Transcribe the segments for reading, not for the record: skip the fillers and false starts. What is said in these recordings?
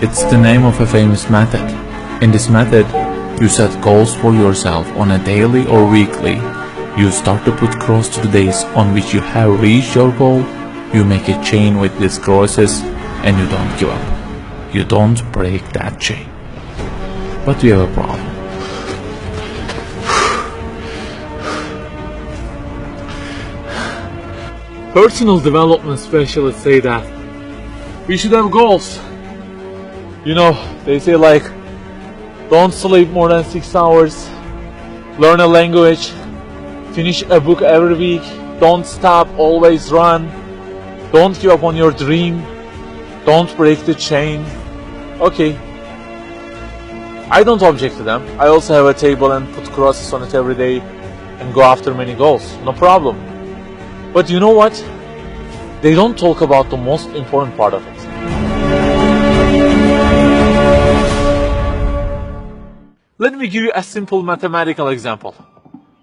It's the name of a famous method. In this method, you set goals for yourself on a daily or weekly. You start to put cross to the days on which you have reached your goal. You make a chain with these crosses and you don't give up. You don't break that chain. But you have a problem. Personal development specialists say that we should have goals. You know, they say like, don't sleep more than 6 hours, learn a language, finish a book every week, don't stop, always run, don't give up on your dream, don't break the chain. Okay, I don't object to them. I also have a table and put crosses on it every day and go after many goals, no problem. But you know what? They don't talk about the most important part of it. Let me give you a simple mathematical example.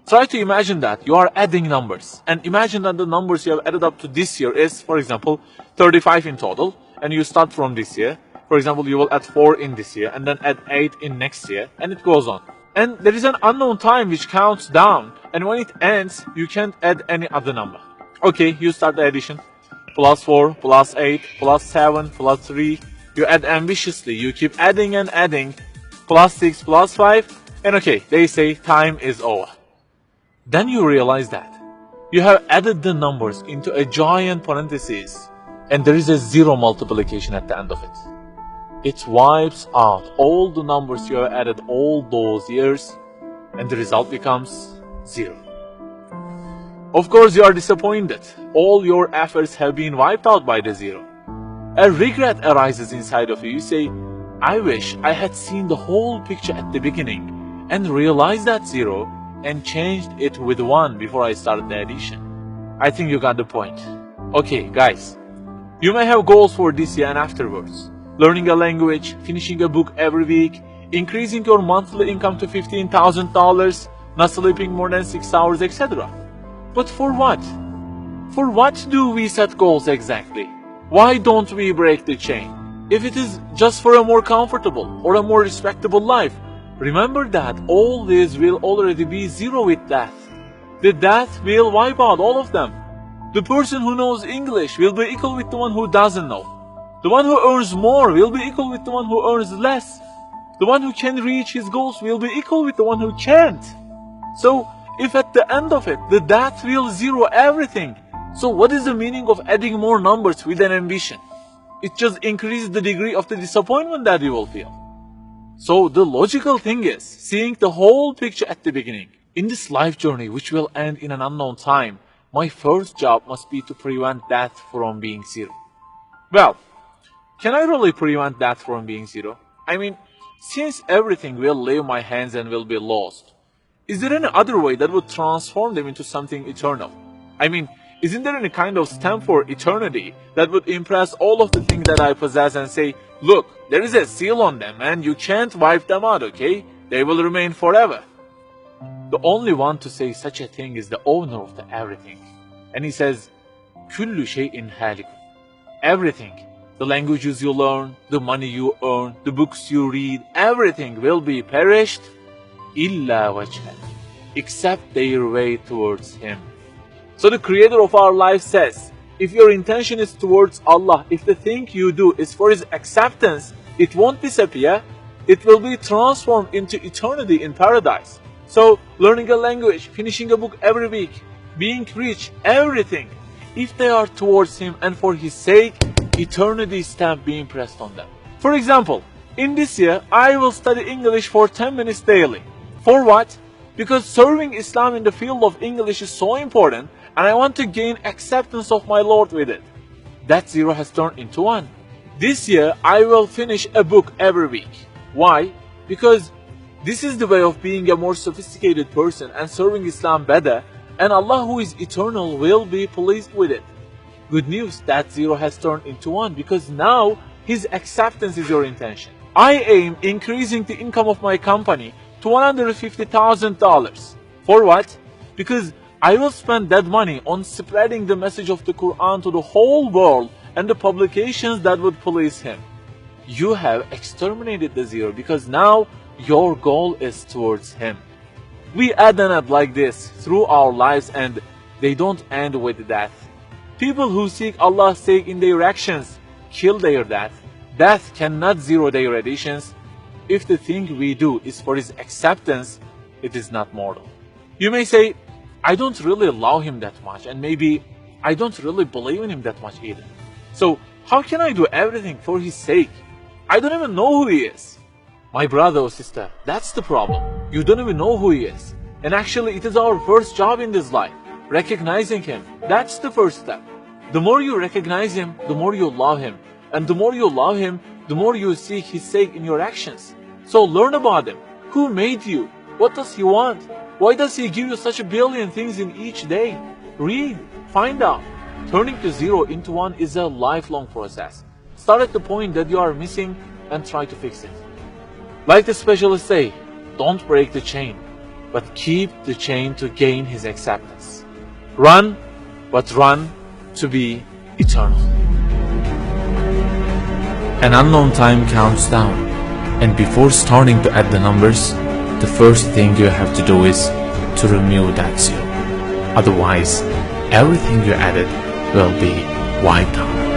Try to imagine that you are adding numbers, and imagine that the numbers you have added up to this year is, for example, 35 in total, and you start from this year. For example, you will add 4 in this year, and then add 8 in next year, and it goes on. And there is an unknown time which counts down, and when it ends, you can't add any other number. Okay, you start the addition. Plus 4, plus 8, plus 7, plus 3. You add ambitiously, you keep adding and adding. Plus 6, plus 5, and okay, they say time is over. Then you realize that you have added the numbers into a giant parenthesis, and there is a zero multiplication at the end of it. It wipes out all the numbers you have added all those years, and the result becomes 0. Of course, you are disappointed. All your efforts have been wiped out by the 0. A regret arises inside of you. You say, I wish I had seen the whole picture at the beginning and realized that 0 and changed it with 1 before I started the addition. I think you got the point. Okay, guys, you may have goals for this year and afterwards. Learning a language, finishing a book every week, increasing your monthly income to $15,000, not sleeping more than 6 hours, etc. But for what? For what do we set goals exactly? Why don't we break the chain? If it is just for a more comfortable or a more respectable life, remember that all this will already be 0 with death. The death will wipe out all of them. The person who knows English will be equal with the one who doesn't know. The one who earns more will be equal with the one who earns less. The one who can reach his goals will be equal with the one who can't. So, if at the end of it, the death will 0 everything, so what is the meaning of adding more numbers with an ambition? It just increases the degree of the disappointment that you will feel. So the logical thing is seeing the whole picture at the beginning. In this life journey, which will end in an unknown time, my first job must be to prevent death from being 0. Well, can I really prevent death from being 0? I mean, since everything will leave my hands and will be lost, is there any other way that would transform them into something eternal? I mean, isn't there any kind of stamp for eternity that would impress all of the things that I possess and say, look, there is a seal on them and you can't wipe them out, okay? They will remain forever. The only one to say such a thing is the owner of the everything. And he says, Kullu şeyin halik. Everything, the languages you learn, the money you earn, the books you read, everything will be perished, illa wajhah, except their way towards Him. So the Creator of our life says, if your intention is towards Allah, if the thing you do is for His acceptance, it won't disappear, it will be transformed into eternity in paradise. So, learning a language, finishing a book every week, being rich, everything, if they are towards Him and for His sake, eternity stamp being pressed on them. For example, in this year, I will study English for 10 minutes daily. For what? Because serving Islam in the field of English is so important, and I want to gain acceptance of my Lord with it. That 0 has turned into 1. This year, I will finish a book every week. Why? Because this is the way of being a more sophisticated person and serving Islam better, and Allah who is eternal will be pleased with it. Good news, that 0 has turned into 1 because now His acceptance is your intention. I aim increasing the income of my company to $150,000. For what? Because I will spend that money on spreading the message of the Quran to the whole world and the publications that would please Him. you have exterminated the zero because now your goal is towards him. We add and add like this through our lives and they don't end with death. People who seek Allah's sake in their actions kill their death. Death cannot zero their additions. If the thing we do is for his acceptance, it is not mortal. You may say, I don't really love him that much and maybe I don't really believe in him that much either. So how can I do everything for his sake? I don't even know who he is. My brother or sister, that's the problem. You don't even know who he is. And actually it is our first job in this life. Recognizing him, that's the first step. The more you recognize him, the more you love him. And the more you love him, the more you seek his sake in your actions. So learn about him. Who made you? What does he want? Why does he give you such a billion things in each day? Read, find out. Turning to zero into one is a lifelong process. Start at the point that you are missing and try to fix it. Like the specialists say, don't break the chain, but keep the chain to gain his acceptance. Run, but run to be eternal. An unknown time counts down, and before starting to add the numbers, the first thing you have to do is to remove that zero. Otherwise, everything you added will be wiped out.